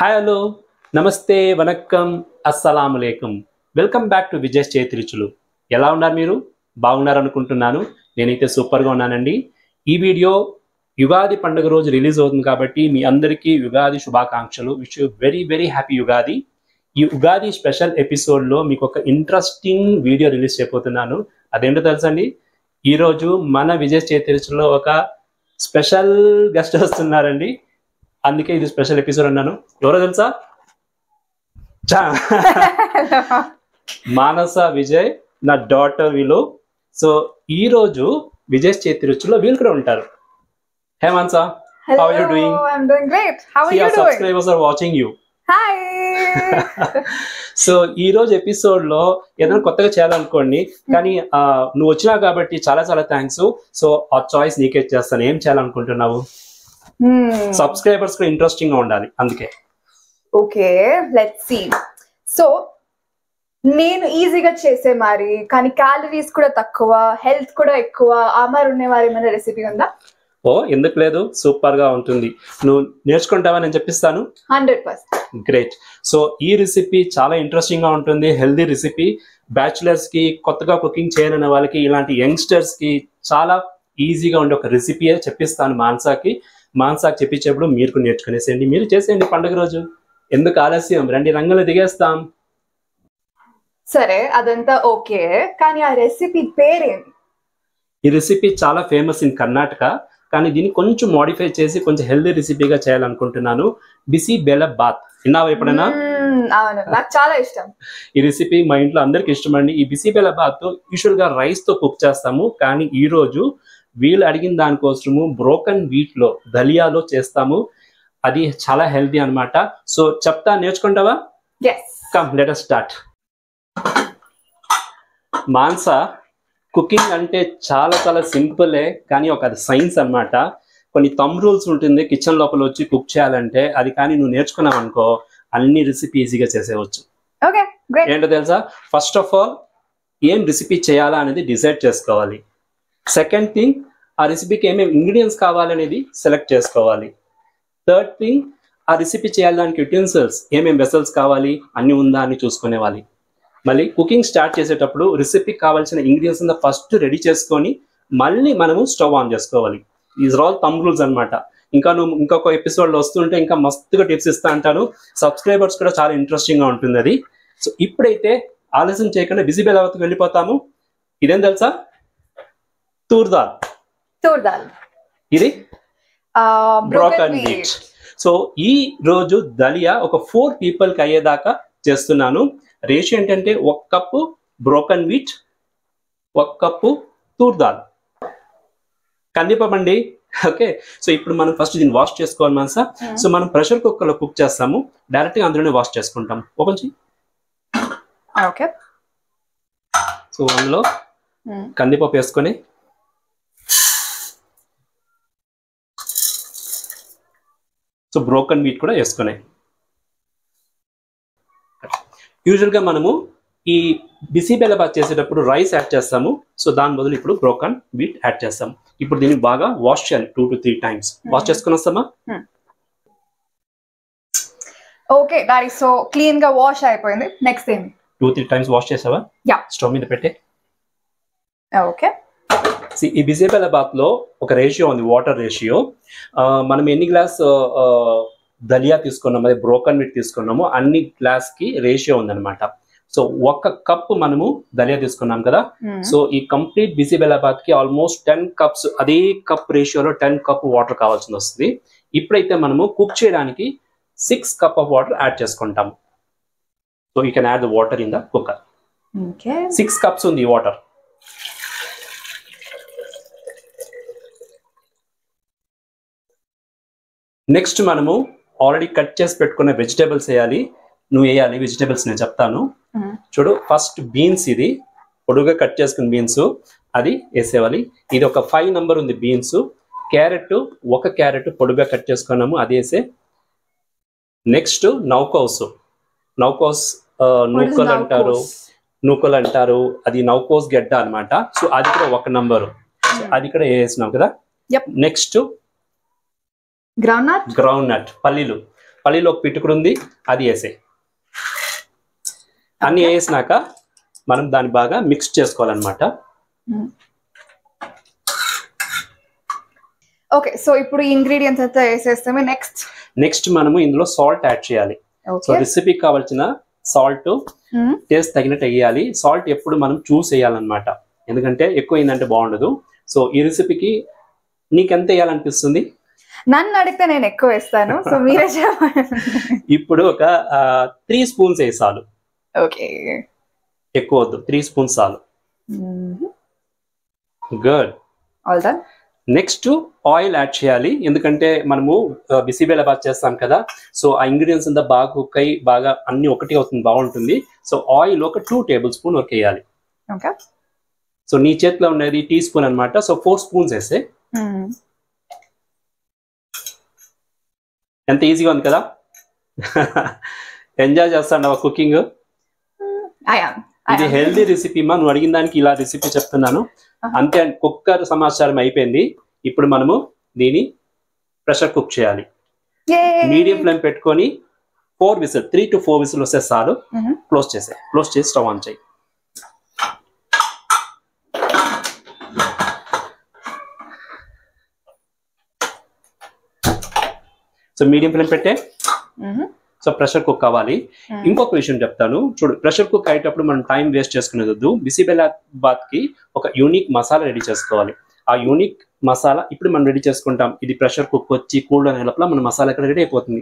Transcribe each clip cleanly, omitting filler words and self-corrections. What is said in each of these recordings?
Hi hello నమస్తే వనక్కం అస్సలాము అలైకుం welcome back to Vijay చేతి రుచులు. ఎలా ఉన్నారు? మీరు బాగున్నారు అనుకుంటున్నాను. నేనైతే సూపర్గా ఉన్నానండి. ఈ వీడియో యుగాది పండుగ రోజు రిలీజ్ అవుతుంది కాబట్టి మీ అందరికీ యుగాది శుభాకాంక్షలు. Wish you very very happy Yugadi. ఈ ఉగాది స్పెషల్ ఎపిసోడ్లో మీకు ఒక ఇంట్రెస్టింగ్ వీడియో రిలీజ్ చేయబోతున్నాను. అదేంటో తెలుసండి, ఈరోజు మన విజయ్ చేతి రుచుల్లో ఒక స్పెషల్ గెస్ట్ వస్తున్నారండి. అందుకే ఇది స్పెషల్ ఎపిసోడ్ అన్నాను. ఎవరో తెలుసా? మానస విజయ్, నా డాటర్ వీళ్ళు. సో ఈ రోజు విజయ్ చేతి రుచుల్లో వీళ్ళు కూడా ఉంటారు. హే మానస, how are you doing? I'm doing great. How are you doing? Subscribers are watching you. Hi. So ఈ రోజు ఎపిసోడ్ లో ఏదైనా కొత్తగా చేయాలనుకోండి, కానీ నువ్వు వచ్చినావు కాబట్టి చాలా చాలా థ్యాంక్స్. సో ఆ చాయిస్ నీకే చేస్తాను. ఏం చేయాలనుకుంటున్నావు? సబ్స్క్రైబర్స్ కూడా ఇంట్రెస్టింగ్ గా ఉండాలి, అందుకే. Okay, let's see. సో నేను ఈజీగా చేసే మరి, కానీ క్యాలరీస్ కూడా తక్కువ, హెల్త్ కూడా ఎక్కువ, ఆ మరి ఉండేవారు ఏమైనా రెసిపీ ఉందా? ఓ, ఎందుకు లేదు, సూపర్ గా ఉంటుంది. నువ్వు నేర్చుకుంటావా? నేను చెప్పిస్తాను. 100%. గ్రేట్. సో ఈ రెసిపీ చాలా ఇంట్రెస్టింగ్ గా ఉంటుంది, హెల్దీ రెసిపీ. బ్యాచులర్స్ కి, కొత్తగా కుకింగ్ చేయనన్న వాళ్ళకి, ఇలాంటి యంగ్స్టర్స్ కి చాలా ఈజీగా ఉండే ఒక రెసిపీ చెప్పిస్తాను. మాన్సాకి చెప్పించేప్పుడు మీరు నేర్చుకునేసేయండి, మీరు చేసేయండి పండుగ రోజు. ఎందుకు ఆలస్యం, రండి రంగులు దిగేస్తాం. సరే, అదంతా ఓకే, కానీ ఆ రెసిపీ పేరేంటి? ఈ రెసిపీ చాలా ఫేమస్ ఇన్ కర్ణాటక, కానీ దీన్ని కొంచెం మోడిఫై చేసి కొంచెం హెల్దీ రెసిపీగా చేయాలనుకుంటున్నాను. బిసి బెల్ల బాత్. విన్నావా ఎప్పుడైనా? అవును, నాకు చాలా ఇష్టం ఈ రెసిపీ. మా ఇంట్లో అందరికి ఇష్టం అండి. ఈ బిసి బెల్ల బాత్ యూజువల్ గా రైస్ తో కుక్ చేస్తాము, కానీ ఈ రోజు వీళ్ళు అడిగిన దానికోసము బ్రోకన్ వీట్ లో, దలియాలో చేస్తాము. అది చాలా హెల్దీ అన్నమాట. సో చెప్తా, నేర్చుకుంటావా? Come let us start. Mansa, cooking అంటే చాలా చాలా సింపులే, కానీ ఒక అది సైన్స్ అన్నమాట. కొన్ని థంబ్ రూల్స్ ఉంటుంది కిచెన్ లోపల వచ్చి కుక్ చేయాలంటే. అది కానీ నువ్వు నేర్చుకున్నావు అనుకో, అన్ని రెసిపీ ఈజీగా చేసేవచ్చు. ఏంటో తెలుసా? ఫస్ట్ ఆఫ్ ఆల్ ఏం రెసిపీ చేయాలా అనేది డిసైడ్ చేసుకోవాలి. సెకండ్ థింగ్, ఆ రెసిపీకి ఏమేమి ఇంగ్రీడియంట్స్ కావాలనేది సెలెక్ట్ చేసుకోవాలి. థర్డ్ థింగ్, ఆ రెసిపీ చేయాలడానికి యుటెన్సిల్స్, ఏమేమి వెసల్స్ కావాలి, అన్ని ఉందా అని చూసుకునేవాలి. మళ్ళీ కుకింగ్ స్టార్ట్ చేసేటప్పుడు రెసిపీకి కావాల్సిన ఇంగ్రీడియంట్స్ అంతా ఫస్ట్ రెడీ చేసుకొని మళ్ళీ మనము స్టవ్ ఆన్ చేసుకోవాలి. ఈజ్ ఆల్ థంబ్ రూల్స్ అనమాట. ఇంకా నువ్వు ఇంకొక ఎపిసోడ్లో వస్తుంటే ఇంకా మస్తుగా టిప్స్ ఇస్తా అంటాను. సబ్స్క్రైబర్స్ కూడా చాలా ఇంట్రెస్టింగ్గా ఉంటుంది అది. సో ఇప్పుడైతే ఆలస్యం చేయకుండా బిసి బెల్లవతకు వెళ్ళిపోతాము. ఇదేం తెలుసా? తూర్ దాల్. ఇది బ్రోకన్ వీట్. సో ఈ రోజు దలియా ఒక 4 పీపుల్కి అయ్యేదాకా చేస్తున్నాను. రేషియో ఏంటంటే 1 cup broken wheat, 1 cup Toor dal, కందిపప్పు. ఓకే, సో ఇప్పుడు మనం ఫస్ట్ దీన్ని వాష్ చేసుకోవాలి మనసా. సో మనం ప్రెషర్ కుక్కర్లో కుక్ చేస్తాము, డైరెక్ట్ గా అందులోనే వాష్ చేసుకుంటాం. ఓపెన్ చేయి. ఓకే, సో అందులో కందిపప్పు వేసుకొని, సో బ్రోకన్ వీట్ కూడా వేసుకునే. యూజువల్గా మనము ఈ బిసి బెల్లబాత్ చేసేటప్పుడు రైస్ యాడ్ చేస్తాము. సో దాని బదులు ఇప్పుడు బ్రోకన్ వీట్ యాడ్ చేస్తాము. ఇప్పుడు దీన్ని బాగా వాష్ చేయాలి 2 to 3 times. వాష్ చేసుకుని వస్తామా? ఓకే డాడీ, సో క్లీన్ గా వాష్ అయిపోయింది. నెక్స్ట్ ఏంటి? 2-3 times వాష్ చేసావా? స్టవ్ మీద పెట్టే. ఓకే, ఈ బిసి బెల్లబాత్ లో ఒక రేషియో ఉంది, వాటర్ రేషియో. మనం ఎన్ని గ్లాస్ దలియా తీసుకున్నాము, అదే బ్రోకన్ వీట్ తీసుకున్నాము, అన్ని గ్లాస్ కి రేషియో ఉందన్నమాట. సో 1 కప్పు మనము దలియా తీసుకున్నాం కదా. సో ఈ కంప్లీట్ బిసి బెల్లబాత్ కి ఆల్మోస్ట్ 10 కప్స్, అదే కప్ రేషియోలో 10 కప్ వాటర్ కావాల్సి వస్తుంది. ఇప్పుడైతే మనము కుక్ చేయడానికి 6 కప్ ఆఫ్ వాటర్ యాడ్ చేసుకుంటాము. So you can add the water in the cooker. 6 cups ఉంది వాటర్. నెక్స్ట్ మనము ఆల్రెడీ కట్ చేసి పెట్టుకున్న వెజిటేబుల్స్ వేయాలి. నువ్వు వేయాలి వెజిటేబుల్స్, నేను చెప్తాను. చూడు, ఫస్ట్ బీన్స్, ఇది పొడుగా కట్ చేసుకున్న బీన్స్, అది వేసేవాలి. ఇది ఒక 5 నెంబర్ ఉంది బీన్స్. క్యారెట్, 1 క్యారెట్ పొడుగా కట్ చేసుకున్నాము, అది వేసే. నెక్స్ట్ నౌకోస్ నూకలు అంటారు, అది నౌకోస్ గడ్డ అనమాట. సో అది కూడా 1 నంబరు, అది కూడా వేసినాం కదా. నెక్స్ట్ గ్రౌండ్ నట్, పల్లీలు. పల్లీలో ఒక పిటుకుడు ఉంది, అది వేసే. అన్ని వేసినాక మనం దాన్ని బాగా మిక్స్ చేసుకోవాలన్నమాట. ఓకే, సో ఇప్పుడు ఇంగ్రీడియంట్స్ అంతా వేసేస్తామే. నెక్స్ట్ మనము ఇందులో సాల్ట్ యాడ్ చేయాలి. సో రెసిపీకి కావాల్సిన సాల్ట్ టేస్ట్ తగినట్టు వేయాలి. సాల్ట్ ఎప్పుడు మనం చూస్ వేయాలన్నమాట, ఎందుకంటే ఎక్కువ అయిందంటే బాగుండదు. సో ఈ రెసిపీకి నీకెంత వేయాలనిపిస్తుంది? నన్ను అడిగితే నేను ఎక్కువ వేస్తాను, సో మీరే చెప్పండి. ఇప్పుడు ఒక 3 స్పూన్స్ వేసాలు. ఓకే, ఎక్కువ వద్దు, 3 స్పూన్స్ చాలు. Good. All done. Next oil add చేయాలి, ఎందుకంటే మనము బిసిబేలాబాద్ చేస్తాం కదా. సో ఆ ఇంగ్రీడియంట్స్ అంతా బాగా కుక్ అయ్యి బాగా అన్ని ఒకటి అవుతుంది, బాగుంటుంది. సో ఆయిల్ ఒక 2 టేబుల్ స్పూన్ వరకు వేయాలి. ఓకే, సో నీ చేతిలో ఉండేది టీ స్పూన్ అనమాట. సో 4 స్పూన్స్ వేసే. ఎంత ఈజీగా ఉంది కదా. ఎంజాయ్ చేస్తాను కుకింగ్. ఇది హెల్దీ రెసిపీ మా, నువ్వు అడిగిన దానికి ఇలా రెసిపీ చెప్తున్నాను అంతే. కుక్కర్ సమాచారం అయిపోయింది. ఇప్పుడు మనము దీన్ని ప్రెషర్ కుక్ చేయాలి. మీడియం ఫ్లేమ్ పెట్టుకొని 4 విజిల్ 3 to 4 విజిల్ వస్తే చాలు. క్లోజ్ చేసి స్టవ్ ఆన్ చేయి. సో మీడియం ఫ్లేమ్ పెట్టే. సో ప్రెషర్ కుక్ అవ్వాలి. ఇంకొక విషయం చెప్తాను చూడు, ప్రెషర్ కుక్ అయ్యేటప్పుడు మనం టైం వేస్ట్ చేసుకునేది వద్దు. బిసిబేలాబాద్ కి ఒక యూనిక్ మసాలా రెడీ చేసుకోవాలి. ఆ యూనిక్ మసాలా ఇప్పుడు మనం రెడీ చేసుకుంటాం. ఇది ప్రెషర్ కుక్ వచ్చి కూల్ అనే లోపల మన మసాలా ఇక్కడ రెడీ అయిపోతుంది.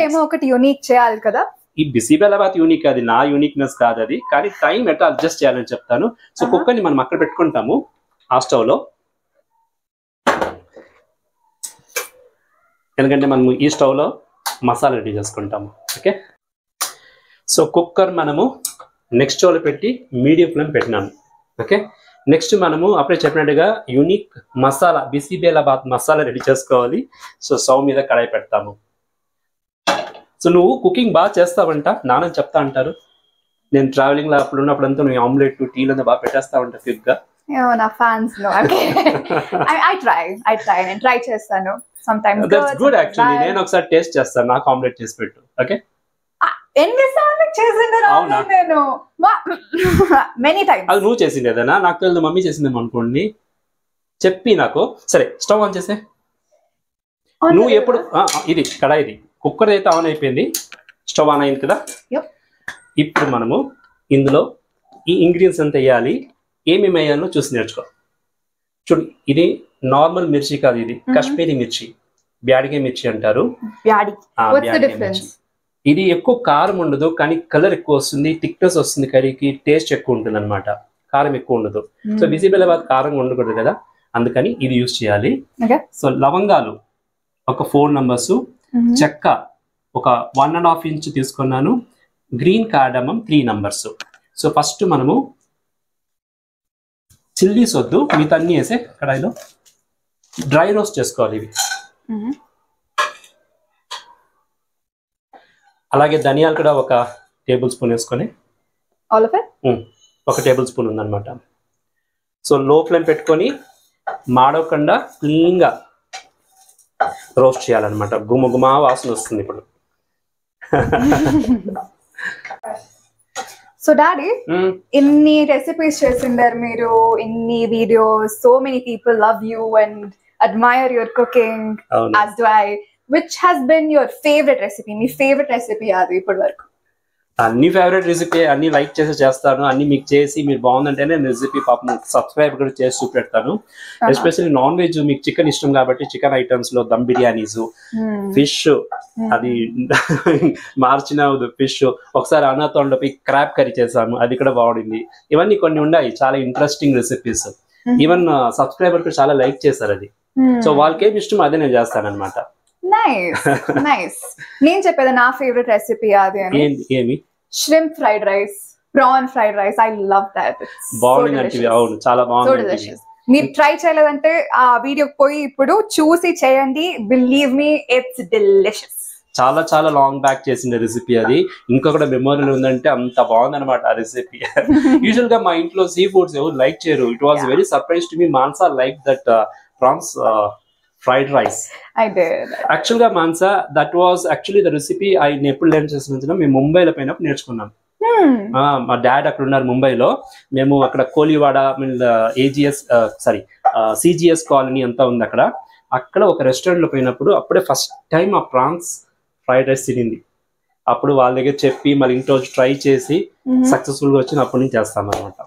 ఏమో ఒకటి యూనిక్ చేయాలి కదా. ఈ బిసిబేలాబాద్ యూనిక్, అది నా యూనిక్నెస్ కాదు అది, కానీ టైం ఎట్లా అడ్జస్ట్ చేయాలని చెప్తాను. సో కుక్కర్ ని మనం అక్కడ పెట్టుకుంటాము ఆ స్టవ్ లో, ఎందుకంటే మనం ఈ స్టవ్ లో మసాలా రెడీ చేసుకుంటాము. ఓకే, సో కుక్కర్ మనము నెక్స్ట్ స్టవ్ లో పెట్టి మీడియం ఫ్లేమ్ పెట్టినాము. ఓకే, నెక్స్ట్ మనము అప్పుడే చెప్పినట్టుగా యూనిక్ మసాలా బిసిబేలాబాద్ మసాలా రెడీ చేసుకోవాలి. సో స్టవ్ మీద కడాయి పెడతాము. సో నువ్వు కుకింగ్ బాగా చేస్తావంట, నాన్న చెప్తా అంటారు. నేను ట్రావెలింగ్ లో అప్పుడు ఉన్నప్పుడంతా నువ్వు ఆమ్లెట్ టీలు అంతా బాగా పెట్టేస్తా ఉంటా క్విక్ గా. నా ఫ్యాన్స్ నేను ట్రై చేస్తాను. sometimes that's good actually. నేను ఒకసారి టేస్ట్ చేస్తాను, నాకు ఆమ్లెట్ చేసి పెట్టు. ఓకే, ఎన్నిసార్లు చేసింటాను నేను, మెనీ టైమ్స్. అది నువ్వు చేసిందేదనా నాకు తెలియదు, మమ్మీ చేసిందేమో అనుకోండి చెప్పి నాకు. సరే స్టవ్ ఆన్ చేసే. నువ్వు ఎప్పుడు ఇది కడాయిది కుక్కర్ అయితే ఆన్ అయిపోయింది, స్టవ్ ఆన్ అయింది కదా. ఇప్పుడు మనము ఇందులో ఈ ఇంగ్రీడియంట్స్ అంతా వేయాలి. ఏమేమి వేయాలో చూసి నేర్చుకో. చూడు, ఇది నార్మల్ మిర్చి కాదు, ఇది కాశ్మీరీ మిర్చి, బ్యాడిగే మిర్చి అంటారు. ఇది ఎక్కువ కారం ఉండదు, కానీ కలర్ ఎక్కువ వస్తుంది, థిక్నెస్ వస్తుంది, కర్రీకి టేస్ట్ ఎక్కువ ఉంటుంది అనమాట. కారం ఎక్కువ ఉండదు. సో బిసిబేలాబాద్ కారం ఉండకూడదు కదా, అందుకని ఇది యూజ్ చేయాలి. సో లవంగాలు ఒక 4 numbers, చెక్క ఒక 1.5 inch తీసుకున్నాను, green cardamom 3 numbers. So first మనము చిల్లీస్ వద్దు, మిగతా అన్ని వేసే కడాయిలో డ్రై రోస్ట్ చేసుకోవాలి ఇవి. అలాగే ధనియాలు కూడా ఒక టేబుల్ స్పూన్ వేసుకొని, ఒక టేబుల్ స్పూన్ ఉందన్నమాట. సో లో ఫ్లేమ్ పెట్టుకొని మాడవకుండా క్లీన్గా రోస్ట్ చేయాలన్నమాట. గుమగుమా వాసన వస్తుంది ఇప్పుడు. సో డాడీ, ఇన్ని రెసిపీస్ చేసిండారు మీరు, ఇన్ని videos, so many people love you and admire your cooking, as do I. Which has been your favorite recipe? Me favourite recipe అది ఇప్పటి వరకు? అన్ని ఫేవరెట్ రెసిపీ, అన్ని లైక్ చేసి చేస్తాను, అన్ని మీకు చేసి మీరు బాగుందంటే నేను రెసిపీ పాపం సబ్స్క్రైబ్ కూడా చేసి చూపెడతాను. ఎస్పెషల్లీ నాన్ వెజ్, మీకు చికెన్ ఇష్టం కాబట్టి చికెన్ ఐటమ్స్ లో దమ్ బిర్యానీస్, ఫిష్, అది మార్చిన ఫిష్, ఒకసారి అనాతోండ క్రాబ్ కర్రీ చేసాము, అది కూడా బాగుంది. ఇవన్నీ కొన్ని ఉన్నాయి చాలా ఇంట్రెస్టింగ్ రెసిపీస్. ఈవెన్ సబ్స్క్రైబర్ కూడా చాలా లైక్ చేశారు అది. సో వాళ్ళకి ఏమి ఇష్టం అదే నేను చేస్తాను అనమాట. నేను చెప్పేది నా ఫేవరెట్ రెసిపీ అది అని. ఏమి? shrimp fried rice, prawn fried rice. I love that. బాగుంది. అవును, చాలా బాగుంది. మీరు ట్రై చేయలేదంటే ఆ వీడియో పోయి ఇప్పుడు చూసి చేయండి. Believe me, it's delicious. చాలా చాలా లాంగ్ బ్యాక్ చేసిన రెసిపీ అది. ఇంకొకటి మెమోరీ ఉందంటే అంత బాగుంది అనమాట ఆ రెసిపీ. యూజువల్ గా మా ఇంట్లో సీ ఫుడ్స్ ఎవరు లైక్ చేయరు. It was very surprise to me. Mansa like that prawns fried rice. I did. యాక్చువల్గా Mansa that was actually the recipe నేను ఎప్పుడు లెర్న్ చేసిన మేము ముంబైలో పోయినప్పుడు నేర్చుకున్నాం. మా డాడ్ అక్కడ ఉన్నారు ముంబైలో. మేము అక్కడ కోలివాడ ఏజిఎస్ సిజిఎస్ కాలనీ అంతా ఉంది అక్కడ. అక్కడ ఒక రెస్టారెంట్లో పోయినప్పుడు అప్పుడే ఫస్ట్ టైం ఆ ప్రాన్స్ ఫ్రైడ్ రైస్ తినింది. అప్పుడు వాళ్ళ దగ్గర చెప్పి మళ్ళీ ఇంట్లో ట్రై చేసి సక్సెస్ఫుల్గా వచ్చి అప్పటి నుంచి చేస్తాం అనమాట.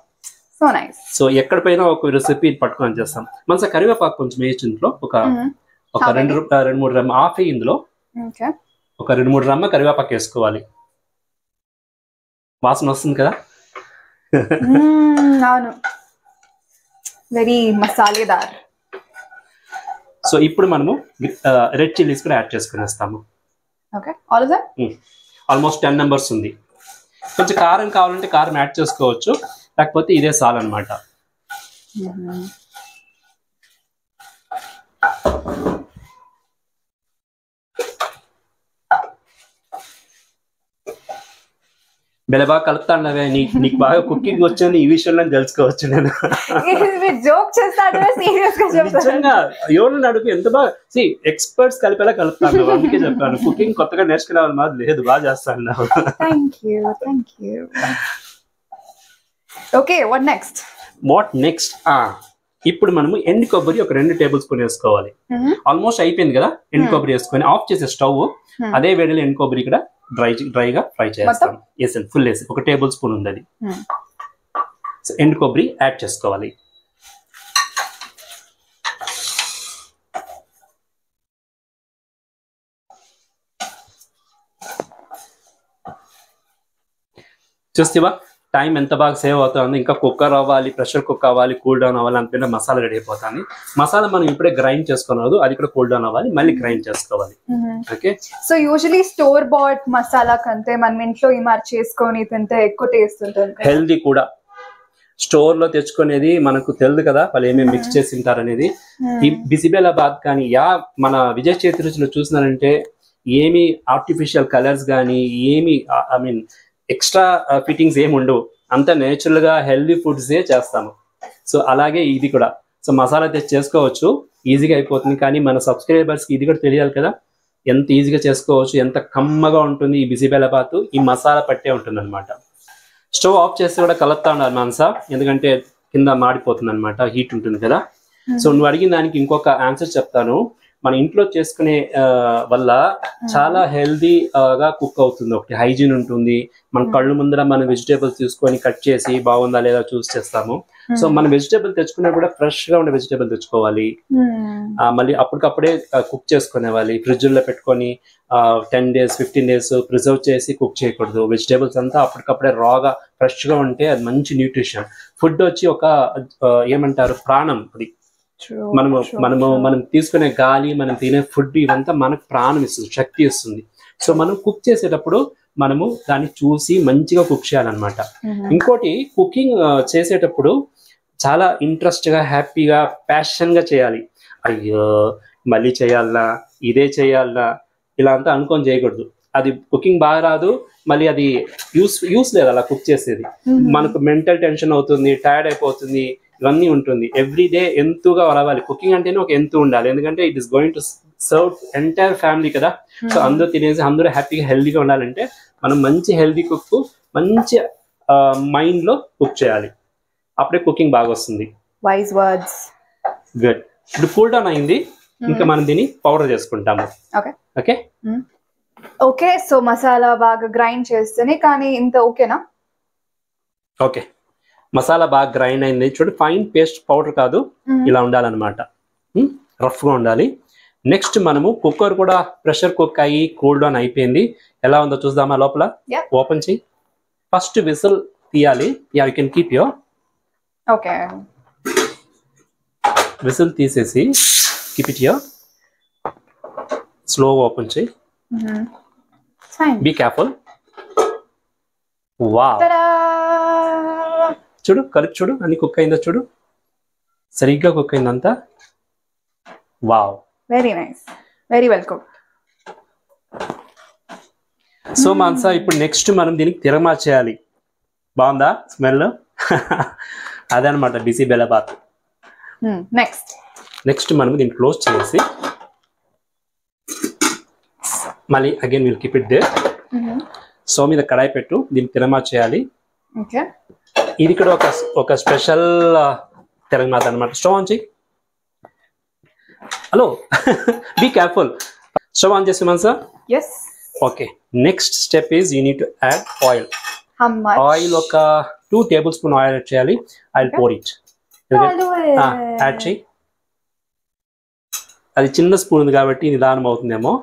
So nice. సో ఎక్కడ పోయినా ఒక రెసిపీ పట్టుకొని చేస్తాం. మనసా కరివేపాకు కొంచెం వేయచ్చు ఇంట్లో. ఒక 2-3 రమ్మ హాఫ్ ఇందులో ఒక 2-3 రమ్మ కరివేపాకు వేసుకోవాలి. వాసన వస్తుంది కదా. అవును, వెరీ మసాలేదార్. సో ఇప్పుడు మనము రెడ్ చిల్లీస్ కూడా యాడ్ చేసుకునేస్తాము. Okay, all of them. Almost 10 members ఉంది. కొంచెం కారం కావాలంటే కారం యాడ్ చేసుకోవచ్చు, లేకపోతే ఇదే చాలు అనమాట. బెల బాగా కలుపుతాండవే. నీకు బాగా కుకింగ్ వచ్చని ఈ విషయంలో తెలుసుకోవచ్చు. నేను నిజంగా ఎవరిని అడుగు ఎంత బాగా ఎక్స్పర్ట్స్ కలిపేలా కలుపుతాను. అందుకే చెప్పాను కుకింగ్ కొత్తగా నేర్చుకునేవాళ్ళు మాది లేదు, బాగా చేస్తాను. Okay, what next? ఇప్పుడు మనము ఎండు కొబ్బరి ఒక 2 టేబుల్ స్పూన్ వేసుకోవాలి. ఆల్మోస్ట్ అయిపోయింది కదా. ఎండు కొబ్బరి వేసుకొని ఆఫ్ చేసే స్టవ్. అదే వేడిలో ఎండు కొబ్బరి ఇక్కడ డ్రైగా ఫ్రై చేస్తాం. వేసాను ఫుల్ వేసి 1 టేబుల్ స్పూన్ ఉంది అది. ఎండు కొబ్బరి యాడ్ చేసుకోవాలి. చూస్తేవా టైం ఎంత బాగా సేవ్ అవుతుంది. ఇంకా కుక్కర్ అవ్వాలి, ప్రెషర్ కుక్ అవ్వాలి, కూల్ డౌన్ అవ్వాలి అనుకుంటే మసాలా రెడీ అయిపోతుంది. మసాలా మనం ఇప్పుడే గ్రైండ్ చేసుకున్నది, అది కూడా కూల్ డౌన్ అవ్వాలి, మళ్ళీ గ్రైండ్ చేసుకోవాలి. Okay, so usually store bat masala కంటే మనం ఇంట్లో ఈ మార్ చేసుకొని తింటే ఎక్కువ టేస్ట్ ఉంటుంది, హెల్దీ కూడా. స్టోర్ లో తెచ్చుకునేది మనకు తెలియదు కదా వాళ్ళు ఏమేమి మిక్స్ చేసి తింటారు అనేది. ఈ బిసిబేలాబాద్ కానీ మన విజయ్ చేతి రుచిలో చూసినారంటే ఏమి ఆర్టిఫిషియల్ కలర్స్ కానీ ఏమి ఎక్స్ట్రా ఫిట్టింగ్స్ ఏమి ఉండవు. అంతా నేచురల్ గా హెల్దీ ఫుడ్స్ చేస్తాము. సో అలాగే ఇది కూడా. సో మసాలా తెచ్చి చేసుకోవచ్చు, ఈజీగా అయిపోతుంది. కానీ మన సబ్స్క్రైబర్స్కి ఇది కూడా తెలియాలి కదా ఎంత ఈజీగా చేసుకోవచ్చు, ఎంత కమ్మగా ఉంటుంది ఈ బిసిబేలాబాత్. ఈ మసాలా పట్టే ఉంటుంది అనమాట. స్టవ్ ఆఫ్ చేస్తే కూడా కలుపుతా ఉండాలి మాన్సా, ఎందుకంటే కింద మాడిపోతుంది అనమాట, హీట్ ఉంటుంది కదా. సో నువ్వు అడిగిన దానికి ఇంకొక ఆన్సర్ చెప్తాను. మన ఇంట్లో చేసుకునే వల్ల చాలా హెల్దీగా కుక్ అవుతుంది. ఒకటి హైజీన్ ఉంటుంది. మన కళ్ళు ముందర మన వెజిటేబుల్స్ తీసుకొని కట్ చేసి బాగుందా లేదా చూస్ చేస్తాము. సో మన వెజిటేబుల్ తెచ్చుకున్నా కూడా ఫ్రెష్ గా ఉండే వెజిటేబుల్ తెచ్చుకోవాలి. మళ్ళీ అప్పటికప్పుడే కుక్ చేసుకునేవాలి. ఫ్రిడ్జ్ లో పెట్టుకొని 10 days 15 days ప్రిజర్వ్ చేసి కుక్ చేయకూడదు. వెజిటేబుల్స్ అంతా అప్పటికప్పుడే రాగా ఫ్రెష్ గా ఉంటే అది మంచి న్యూట్రిషన్. ఫుడ్ వచ్చి ఒక ఏమంటారు ప్రాణం. అది మనం తీసుకునే గాలి, మనం తినే ఫుడ్ ఇవంతా మనకు ప్రాణం ఇస్తుంది, శక్తి ఇస్తుంది. సో మనం కుక్ చేసేటప్పుడు మనము దాన్ని చూసి మంచిగా కుక్ చేయాలన్నమాట. ఇంకోటి కుకింగ్ చేసేటప్పుడు చాలా ఇంట్రెస్ట్ గా, హ్యాపీగా, ప్యాషన్ గా చేయాలి. అయ్యో మళ్ళీ చేయాలనా, ఇదే చేయాలనా, ఇలా అంతా అనుకొని చేయకూడదు. అది కుకింగ్ బాగా రాదు, మళ్ళీ అది యూస్ లేదు అలా కుక్ చేసేది. మనకు మెంటల్ టెన్షన్ అవుతుంది, టైర్డ్ అయిపోతుంది, ఇవన్నీ ఉంటుంది. ఎవ్రీడే ఎంతుగా రావాలి. కుకింగ్ అంటేనే ఒక ఎంతు ఉండాలి, ఎందుకంటే it is going to serve entire family కదా. సో అందరూ తినేసి అందరూ హ్యాపీగా హెల్దీగా ఉండాలంటే మనం మంచి హెల్దీ కుక్, మంచి మైండ్ లో కుక్ చేయాలి. అప్పుడే కుకింగ్ బాగా వస్తుంది. Wise words. గుడ్. ఇప్పుడు కూల్ డౌన్ అయింది, ఇంకా మనం దీన్ని పౌడర్ చేసుకుంటాము. Okay okay. సో మసాలా బాగా గ్రైండ్ చేస్తేనే కానీ ఇంత ఓకేనా? ఓకే, మసాలా బాగా గ్రైండ్ అయింది చూడు. ఫైన్ పేస్ట్ పౌడర్ కాదు, ఇలా ఉండాలన్నమాట. రఫ్ గా ఉండాలి. నెక్స్ట్ మనము కుక్కర్ కూడా ప్రెషర్ కుక్ అయ్యి కూల్ డౌన్ అయిపోయింది. ఎలా ఉందో చూద్దామా లోపల? ఓపెన్ చేయి. ఫస్ట్ విజిల్ తీయాలి. You can keep your. Okay, whistle తీసేసి కీప్ ఇట్ యువర్. స్లోగా ఓపెన్ చేయి. Be careful. వావ్, చూడు కలిపి చూడు, అన్ని కుక్ అయిందో చూడు, సరిగ్గా కుక్ అయిందంతా. Wow, very nice, very well cooked. So Mansa ఇప్పుడు నెక్స్ట్ మనం దీనికి తిరగమా చేయాలి. బాగుందా స్మెల్? అదనమాట బిసిబేలాబాత్. నెక్స్ట్ మనం దీన్ని క్లోజ్ చేసి మళ్ళీ again will keep it there. Stove మీద కడాయి పెట్టు, దీన్ని తిరమా చేయాలి. ఓకే, ఇది కూడా ఒక స్పెషల్ తిరగమాత అనమాట. స్టవ్ ఆన్ చేయి. Hello, be careful. Stove on చేసి Manasa. Yes. Okay, next step is you need to add oil. How much? Oil ఒక 2 tablespoon ఆయిల్ యాడ్ చేయాలి. I will pour it. Add చేయి. అది చిన్న స్పూన్ ఉంది కాబట్టి నిదానం అవుతుందేమో.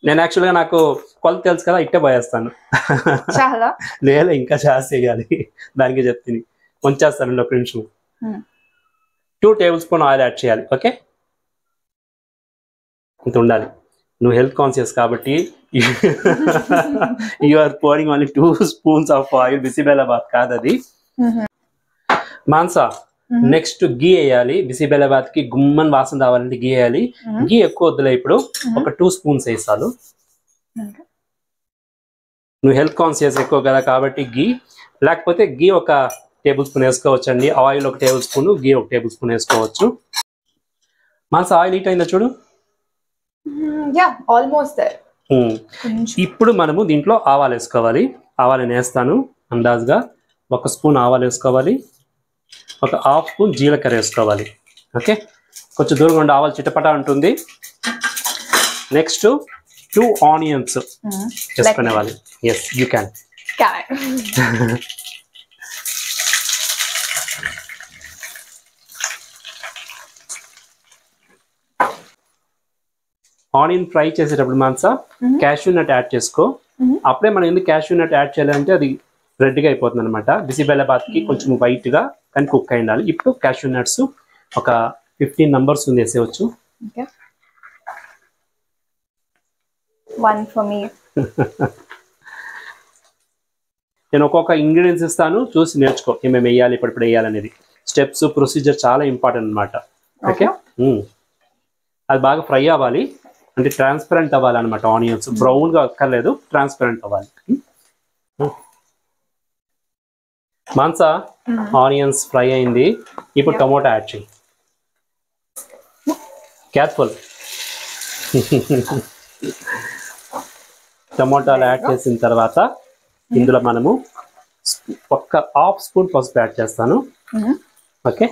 నేను యాక్చువల్గా నాకు కొలత తెలుసు కదా, ఇట్టే పోయేస్తాను. చాలా లేదా ఇంకా జాస్తి చేయాలి, దానికి చెప్తుంది. ఉంచేస్తానండి ఒక నిమిషం. 2 tablespoon ఆయిల్ యాడ్ చేయాలి. ఓకే, ఇంత ఉండాలి. నువ్వు హెల్త్ కాన్షియస్ కాబట్టి you are pouring only 2 spoons of oil. Bisibelebath కాదు అది. మాన్సా, నెక్స్ట్ గీ వేయాలి. బిసిబెల్లబాత్ కి గుమ్మన్ వాసన రావాలంటే గీ వేయాలి. గీ ఎక్కువ వద్దులే, ఇప్పుడు ఒక 2 spoons వేసాలు. నువ్వు హెల్త్ కాన్షియస్ ఎక్కువ కదా కాబట్టి గీ, లేకపోతే గీ ఒక tablespoon వేసుకోవచ్చు అండి. ఆయిల్ ఒక tablespoon, గీ ఒక tablespoon వేసుకోవచ్చు. మాన్సా, ఆయిల్ హీట్ అయిందా చూడు. Yeah, almost there. ఇప్పుడు మనము దీంట్లో ఆవాలు వేసుకోవాలి. ఆవాలు నేను వేస్తాను అందాజుగా. 1 spoon ఆవాలు వేసుకోవాలి. ఒక 1/2 spoon జీలకర్ర వేసుకోవాలి. ఓకే, కొంచెం దూరంగా ఉండి ఆవాలు చిటపట ఉంటుంది. నెక్స్ట్ 2 ఆనియన్స్ వేసుకునేవాలి. Yes, you can. Onion fry చేసేటప్పుడు మాన్సా క్యాష్యూ నట్ యాడ్ చేసుకో. అప్పుడే మనం ఎందుకు క్యాష్యూ నట్ యాడ్ చేయాలంటే అది రెడ్గా అయిపోతుంది అనమాట. బిసిబెల్లబాత్కి కొంచెం వైట్గా కానీ కుక్ అయి ఉండాలి. ఇప్పుడు క్యాష్యూ నట్స్ ఒక 15 numbers ఉంది వేసేవచ్చు. One for me. నేను ఒక్కొక్క ఇంగ్రీడియంట్స్ ఇస్తాను, చూసి నేర్చుకో ఏమేమి వేయాలి, ఇప్పుడు వేయాలనేది. స్టెప్స్, ప్రొసీజర్ చాలా ఇంపార్టెంట్ అనమాట. ఓకే, అది బాగా ఫ్రై అవ్వాలి, అంటే ట్రాన్స్పరెంట్ అవ్వాలన్నమాట. ఆనియన్స్ బ్రౌన్గా అక్కర్లేదు, ట్రాన్స్పరెంట్ అవ్వాలి. మాన్సా, ఆనియన్స్ ఫ్రై అయింది. ఇప్పుడు టమోటా యాడ్ చేయి. కేర్ఫుల్. టమోటాలు యాడ్ చేసిన తర్వాత ఇందులో మనము ఒక 1/2 spoon పసుపు యాడ్ చేస్తాను. ఓకే,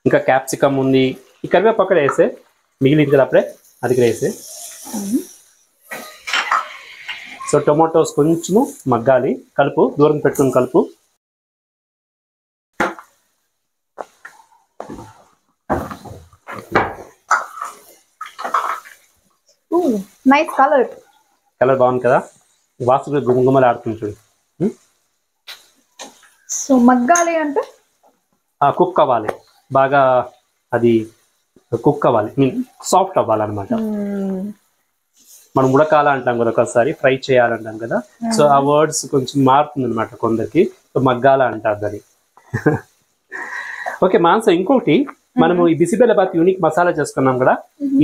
ఇంకా క్యాప్సికమ్ ఉంది. ఈ కరివేపాకు వేసే, మిగిలింది కదా అప్పుడే, అది కూడా వేసే. సో టొమాటోస్ కొంచెము మగ్గాలి. కలుపు, దూరం పెట్టుకుని కలుపు. Nice colour. కలర్ బాగుంది కదా, వాసన గుమగుమలు ఆడుతుంది చూడు. సో మగ్గాలి అంటే కుక్ అవ్వాలి బాగా, అది కుక్ అవ్వాలి, మీన్ సాఫ్ట్ అవ్వాలన్నమాట. మనం ఉడకాల అంటాం కదా ఒకసారి, ఫ్రై చేయాలంటాం కదా. సో ఆ వర్డ్స్ కొంచెం మారుతుంది అనమాట కొందరికి. మగ్గాల అంటారు దాన్ని. ఓకే మాన్సా, ఇంకోటి మనము ఈ బిసిబెల్లబాత్ యూనిక్ మసాలా చేసుకున్నాం కదా,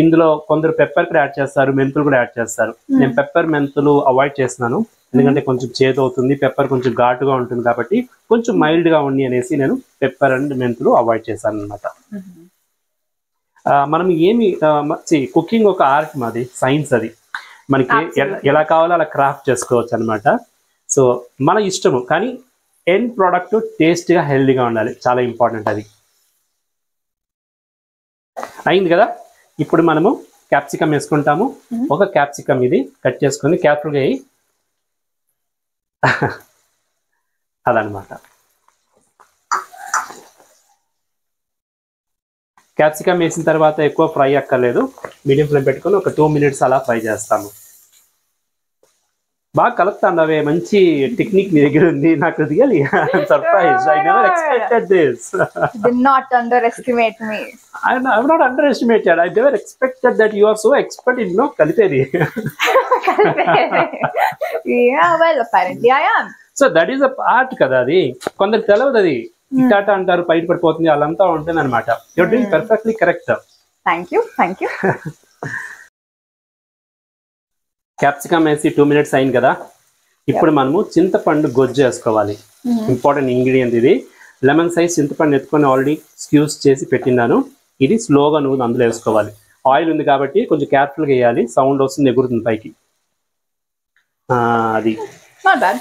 ఇందులో కొందరు పెప్పర్ కూడా యాడ్ చేస్తారు, మెంతులు కూడా యాడ్ చేస్తారు. నేను పెప్పర్ మెంతులు అవాయిడ్ చేస్తున్నాను, ఎందుకంటే కొంచెం చేదు అవుతుంది. పెప్పర్ కొంచెం ఘాటుగా ఉంటుంది కాబట్టి కొంచెం మైల్డ్ గా ఉంది అనేసి నేను పెప్పర్ అండ్ మెంతులు అవాయిడ్ చేశాను అనమాట. మనం ఏమి కుకింగ్ ఒక ఆర్ట్, మాది సైన్స్. అది మనకి ఎలా కావాలో అలా క్రాఫ్ట్ చేసుకోవచ్చు అనమాట. సో మన ఇష్టము, కానీ ఎండ్ ప్రోడక్ట్ టేస్ట్గా హెల్దీగా ఉండాలి, చాలా ఇంపార్టెంట్. అది అయింది కదా. ఇప్పుడు మనము క్యాప్సికమ్ వేసుకుంటాము. ఒక క్యాప్సికమ్ ఇది కట్ చేసుకొని కేర్ఫుల్గా వేయి. అదనమాట. క్యాప్సికమ్ వేసిన తర్వాత ఎక్కువ ఫ్రై అక్కర్లేదు, మీడియం ఫ్లేమ్ పెట్టుకొని ఒక 2 minutes అలా ఫ్రై చేస్తాము. బాగా కలుపుతాను, అవే మంచి టెక్నిక్ మీ దగ్గర ఉంది. నాకు really surprise. I never expected this. Did not underestimate me. I'm not underestimated. I never expected that you are so expert in kalipedi. Yeah, well, apparently I am. So that is a part kada adi. కొందరు తెలియదు అది. ఇటాట అంటారు, బయట పడిపోతుంది, వాళ్ళంతా ఉంటుంది అనమాట. You're doing perfectly correct. Thank you. Capsicum వేసి 2 minutes అయింది కదా. ఇప్పుడు మనము చింతపండు గొజ్జు వేసుకోవాలి. ఇంపార్టెంట్ ఇంగ్రీడియంట్ ఇది. లెమన్ సైజ్ చింతపండు ఎత్తుకొని ఆల్రెడీ స్క్యూస్ చేసి పెట్టినాను. ఇది స్లోగా నువ్వు అందులో వేసుకోవాలి. ఆయిల్ ఉంది కాబట్టి కొంచెం కేర్ఫుల్గా వేయాలి, సౌండ్ వస్తుంది, ఎగురుతుంది పైకి. అది Not bad.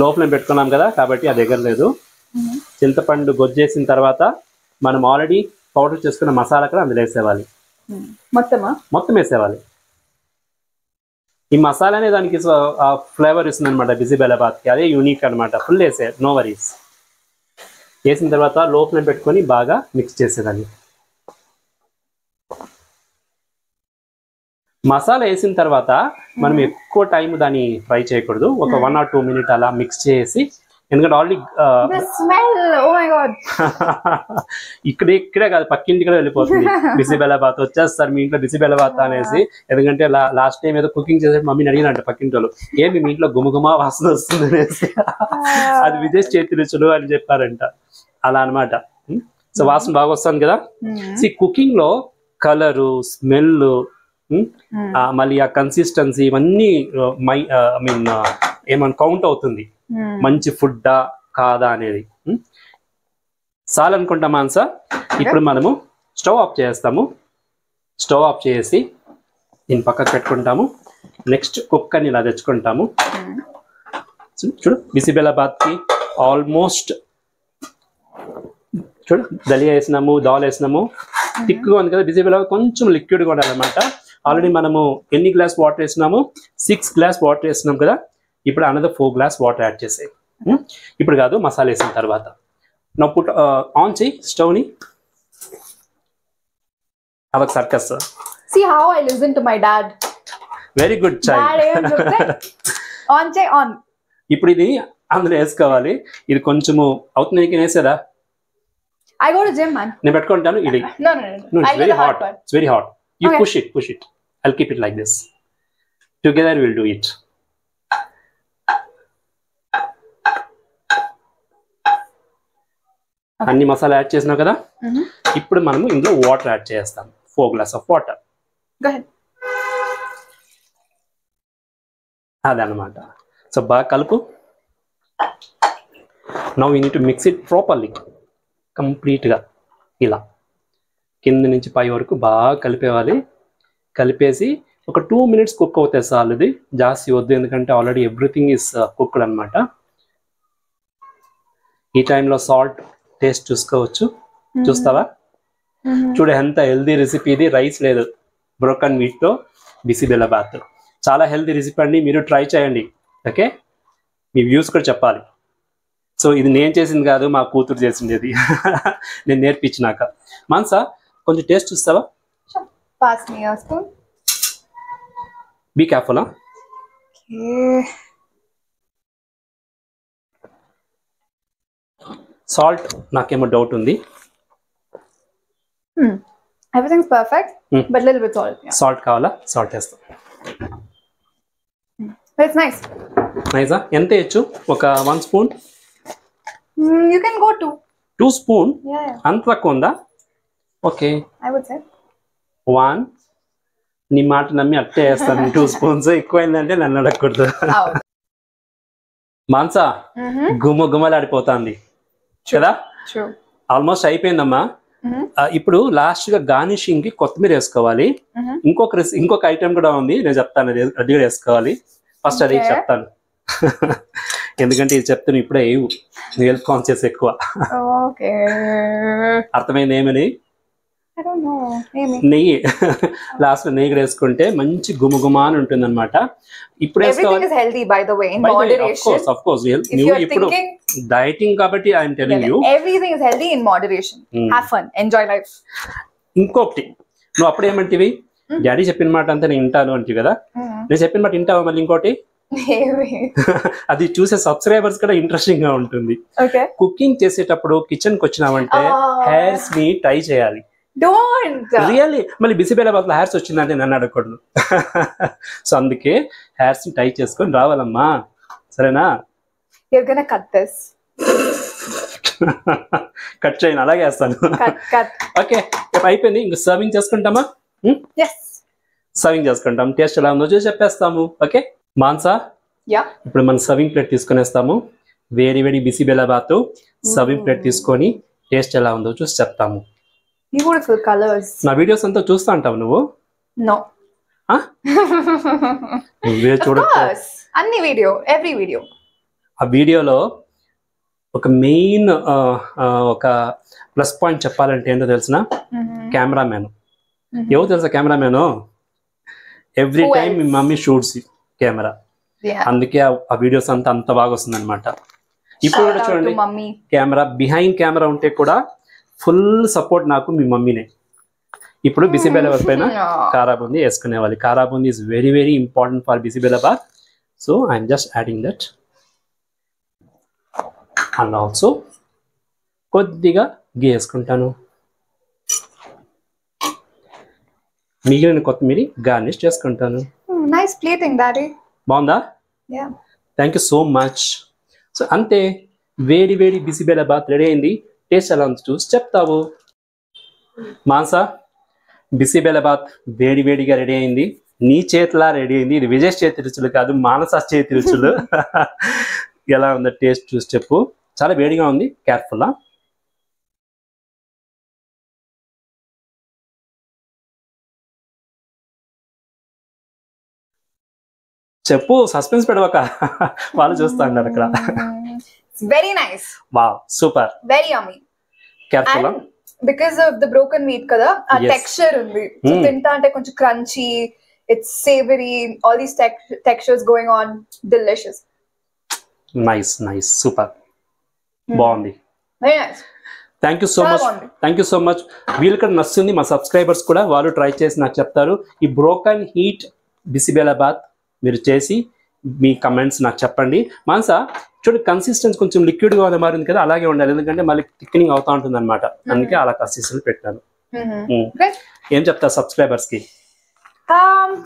లోపల పెట్టుకున్నాం కదా కాబట్టి అది ఎగరలేదు. చింతపండు గొజ్జేసిన తర్వాత మనం ఆల్రెడీ పౌడర్ చేసుకున్న మసాలా కూడా అందులో వేసేవాలి. మొత్తం వేసేవాలి. ఈ మసాలానే దానికి ఫ్లేవర్ ఇస్తుంది అనమాట బిసిబెలాబాద్కి. అదే యూనిక్ అనమాట. ఫుల్ వేసే, నో వరీస్. వేసిన తర్వాత లోపల పెట్టుకొని బాగా మిక్స్ చేసేదాన్ని. మసాలా వేసిన తర్వాత మనం ఎక్కువ టైం దాన్ని ఫ్రై చేయకూడదు. ఒక 1 or 2 minutes అలా మిక్స్ చేసి, ఎందుకంటే ఆల్రెడీ ఇక్కడే కాదు పక్కింటి కూడా వెళ్ళిపోతుంది. బిసిబెలాబాత్ వచ్చేస్తారు మీ ఇంట్లో బిసిబెలాబాత్ అనేసి. ఎందుకంటే లాస్ట్ టైం ఏదో కుకింగ్ చేసే మమ్మీని అడిగినంట పక్కింటి వాళ్ళు, ఏమి మీ ఇంట్లో గుమగుమా వాసన వస్తుంది అనేసి. అది విదేశ్ చేతి రుచులు అని చెప్పారంట. అలా అనమాట. సో వాసన బాగా వస్తుంది కదా. కుకింగ్ లో కలరు, స్మెల్, మళ్ళీ ఆ కన్సిస్టెన్సీ ఇవన్నీ ఏమన్నా కౌంట్ అవుతుంది, మంచి ఫుడ్డా కాదా అనేది. చాలనుకుంటా మాన్సా. ఇప్పుడు మనము స్టవ్ ఆఫ్ చేస్తాము. స్టవ్ ఆఫ్ చేసి దీన్ని పక్కకు పెట్టుకుంటాము. నెక్స్ట్ కుక్కర్ని ఇలా తెచ్చుకుంటాము. చూడు బిసిబెలాబాద్కి ఆల్మోస్ట్ చూడు దలియా వేసినాము, దాల్ వేసినాము. థిక్గా ఉంది కదా బిసిబెలాబాద్, కొంచెం లిక్విడ్గా ఉండాలన్నమాట. ఆల్రెడీ మనము ఎన్ని గ్లాస్ వాటర్ వేసినాము? 6 గ్లాస్ వాటర్ వేసినాం కదా. ఇప్పుడు అనదర్ 4 గ్లాస్ వాటర్ యాడ్ చేసాయి. ఇప్పుడు కాదు, మసాలా వేసిన తర్వాత. నా పుట్ ఆన్ చేయి స్టవ్ని. అదొక circus. See how I listen to my dad. Very good child. On చేయి, ఆన్. ఇప్పుడు ఇది అందులో వేసుకోవాలి. ఇది కొంచెము అవుతుంది. నీకు వేసేదా? I go to gym, man. నేను పెట్టుకుంటాను. ఇది No. it's very hot. It's very hot. You Okay. push it. I'll keep it like this. Together we'll do it. అన్ని మసాలా యాడ్ చేసినావు కదా. ఇప్పుడు మనము ఇందులో వాటర్ యాడ్ చేస్తాం. 4 glass of water. Go ahead. అదనమాట. సో బాగా కలుపు. Now we need to mix it properly. కంప్లీట్గా ఇలా కింద నుంచి పై వరకు బాగా కలిపేవాలి. కలిపేసి ఒక 2 minutes కుక్ అవుతాయి చాలు. ఇది జాస్తి వద్దు, ఎందుకంటే ఆల్రెడీ ఎవ్రీథింగ్ ఈస్ కుక్డ్ అనమాట. ఈ టైంలో సాల్ట్ టేస్ట్ చూసుకోవచ్చు. చూస్తావా? చూడు ఎంత హెల్దీ రెసిపీ ఇది. రైస్ లేదు, బ్రోకన్ వీట్తో బిసిబెలాబాత్. చాలా హెల్దీ రెసిపీ అండి, మీరు ట్రై చేయండి. ఓకే, మీ వ్యూస్ కూడా చెప్పాలి. సో ఇది నేను చేసింది కాదు, మా కూతురు చేసింది. ఇది నేను నేర్పించినాక. మాన్సా కొంచెం టేస్ట్ చూస్తావా? Pass me a spoon. Be careful. Okay. Salt నాకేమో డౌట్ ఉంది. Everything's perfect, but little bit salt. Yeah. Salt కావాలా? సాల్ట్ వేస్తాం. But it's nice. నైసా? ఎంత వేయచ్చు? ఒక 1 spoon. You can go 2. 2 spoon? Yeah. అంత తక్కువ ఉందా? Okay, I would say 1. నీ మాట నమ్మి అట్టే వేస్తాను. 2 spoons. ఎక్కువైందంటే నన్ను అడగకూడదు. మాన్సా గుమ్మలాడిపోతుంది కదా. True. ఆల్మోస్ట్ అయిపోయిందమ్మా. ఇప్పుడు లాస్ట్ గా గార్నిషింగ్ కి కొత్తిమీర వేసుకోవాలి. ఇంకొక ఐటమ్ కూడా ఉంది, నేను చెప్తాను. అది కూడా వేసుకోవాలి. ఫస్ట్ అది చెప్తాను. ఎందుకంటే ఇది చెప్తాను ఇప్పుడే. హెల్త్ కాన్షియస్ ఎక్కువ. అర్థమైంది ఏమని? నెయ్యి. లాస్ట్ లో నెయ్యి వేసుకుంటే మంచి గుమగుమ అని ఉంటుంది అనమాట. ఇప్పుడు ఇప్పుడు డైటింగ్ కాబట్టి I'm telling you, everything is healthy in moderation. Have fun, enjoy life. ఇంకొకటి, నువ్వు అప్పుడు ఏమంటివి? డాడీ చెప్పిన మాట అంతా నేను వింటాను అంటే కదా. నేను చెప్పిన మాట వింటావా? మళ్ళీ ఇంకోటి, అది చూసే సబ్స్క్రైబర్స్ కూడా ఇంట్రెస్టింగ్ గా ఉంటుంది. కుకింగ్ చేసేటప్పుడు కిచెన్ కి వచ్చినామంటే హెయిర్స్ ని టై చేయాలి. రియల్లీ. మళ్ళీ బిసిబెలాబాద్ లో హెయిర్స్ వచ్చిందంటే నన్ను అడగకూడదు. సో అందుకే హెయిర్స్ ని టై చేసుకొని రావాలమ్మా, సరేనా? కట్ చేయను, అలాగే వేస్తాను. ఓకే, అయిపోయింది. ఇంక సర్వింగ్ చేసుకుంటామా? సర్వింగ్ చేసుకుంటాం. టేస్ట్ ఎలా ఉందో చూసి చెప్పేస్తాము. ఓకే మాన్సా, ఇప్పుడు మనం సర్వింగ్ ప్లేట్ తీసుకునేస్తాము. వేడి వేడి బిసిబెలాబాత్ సర్వింగ్ ప్లేట్ తీసుకొని టేస్ట్ ఎలా ఉందో చూసి చెప్తాము. Beautiful colors. నా వీడియోస్ అంతా చూస్తా అంటావు నువ్వు? No. నువ్వే Of చూడొచ్చు. course. Any video, every video. ఆ వీడియోలో ఒక మెయిన్ ఒక ప్లస్ పాయింట్ చెప్పాలంటే ఏంటో తెలిసిన? కెమెరామ్యాన్. ఎవరు తెలుసా కెమెరామ్యాన్? ఎవ్రీ టైం మీ మమ్మీ షూట్స్ కెమెరా. అందుకే ఆ వీడియోస్ అంత బాగా వస్తుంది అనమాట. ఇప్పుడు కూడా చూడండి, కెమెరా బిహైండ్ కెమెరా ఉంటే కూడా ఫుల్ సపోర్ట్ నాకు మీ మమ్మీనే. ఇప్పుడు బిసిబెల్లబాద్ పైన కారా బూందీ వేసుకునేవాలి. Kara boondi is very very important for bisibelebath. So I'm just adding that. And also కొద్దిగా గీ వేసుకుంటాను. మిగిలిన కొత్తిమీర గార్నిష్ చేసుకుంటాను. Nice plating daddy. బాగుందా? Thank you so much. So అంతే, వేడి వేడి బిసిబెల్లబాద్ రెడీ అయింది. టేస్ట్ ఎలా ఉంది చూసి చెప్తావు. మాన్సా, బిసిబెల్లబాద్ వేడి వేడిగా రెడీ అయింది. నీ చేతిలా రెడీ అయింది. ఇది విజయ్ చేతి రుచులు కాదు, మానస చేతి రుచులు. ఎలా ఉందో టేస్ట్ చూసి చెప్పు. చాలా వేడిగా ఉంది, కేర్ఫుల్లా. చెప్పు, సస్పెన్స్ పెడవక, వాళ్ళు చూస్తా అన్నారు అక్కడ. Very nice. Wow, super, very yummy. Careful. Because of the broken meat కదా, ఆ టెక్స్చర్ ఉంది. తింటా అంటే కొంచెం crunchy, it's savoury, all these textures going on. Delicious. Nice nice, super, బాగుంది. Very nice. Thank you so much. Thank you so much. వీళ్ళకి నచ్చుంది, మా సబ్స్క్రైబర్స్ కూడా వాళ్ళు ట్రై చేసి నాకు చెప్తారు. ఈ బ్రోకన్ హీట్ బిసిబెల్లబాద్ మీరు చేసి మీ కమెంట్స్ నాకు చెప్పండి. మాన్సా చూడు, కన్సిస్టెన్సీ కొంచెం లిక్విడ్గా ఉంది మారింది కదా, అలాగే ఉండాలి. ఎందుకంటే మళ్ళీ థిక్నింగ్ అవుతా ఉంటుంది అనమాట. అందుకే అలా కన్సిస్టెన్సీ పెట్టాను. ఏం చెప్తా సబ్స్క్రైబర్స్ కి?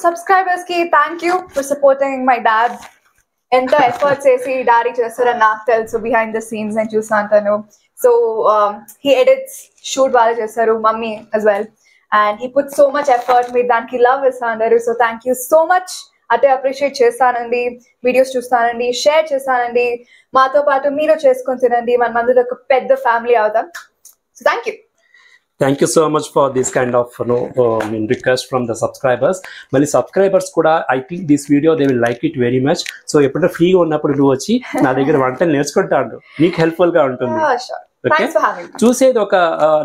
సబ్స్క్రైబర్స్ కి thank you for supporting my dad. ఎంత ఎఫర్ట్ చేసి డాడీ చేస్తారని నాకు తెలుసు. బిహైండ్ ద సీన్స్ నేను చూసాను. సో హీ ఎడిట్స్, షూట్ బాగా చేస్తారు, mummy as well, and he put so much effort. మీరు దానికి లవ్ ఇస్తాను. So thank you so much. అటే అప్రిషియేట్ చేస్తానండి, వీడియోస్ చూస్తానండి, షేర్ చేస్తానండి. మాతో పాటు మీరు చేసుకొని తినండి. మన మందిలో ఒక పెద్ద ఫ్యామిలీ అవుతాం. So thank you. Thank you so much for this kind of request from the subscribers. మళ్ళీ సబ్స్క్రైబర్స్ కూడా I think this video they will like it very much. So ఎప్పుడైనా ఫ్రీగా ఉన్నప్పుడు నువ్వు వచ్చి నా దగ్గర వంటలు నేర్చుకుంటాను, నీకు హెల్ప్ఫుల్ గా ఉంటుంది. చూసేది ఒక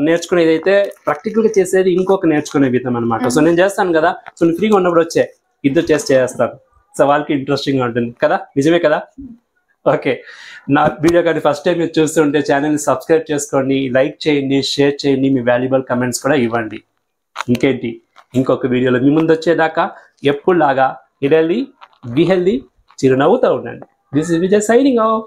నేర్చుకునేది అయితే, ప్రాక్టికల్ గా చేసేది ఇంకొక నేర్చుకునే విధం అనమాట. సో నేను చేస్తాను కదా, సో నువ్వు ఫ్రీగా ఉన్నప్పుడు వచ్చే ఇద్దరు చేస్తాను. సో వాళ్ళకి ఇంట్రెస్టింగ్ గా ఉంటుంది కదా, నిజమే కదా? ఓకే, నా వీడియో కానీ ఫస్ట్ టైం మీరు చూస్తుంటే ఛానల్ని సబ్స్క్రైబ్ చేసుకోండి, లైక్ చేయండి, షేర్ చేయండి, మీ వాల్యుబుల్ కమెంట్స్ కూడా ఇవ్వండి. ఇంకేంటి, ఇంకొక వీడియోలో మీ ముందు వచ్చేదాకా ఎప్పుడులాగా ఇట్ హెల్దీ, బి హెల్దీ, చిరునవ్వుతూ ఉండండి. This is Vijay signing off.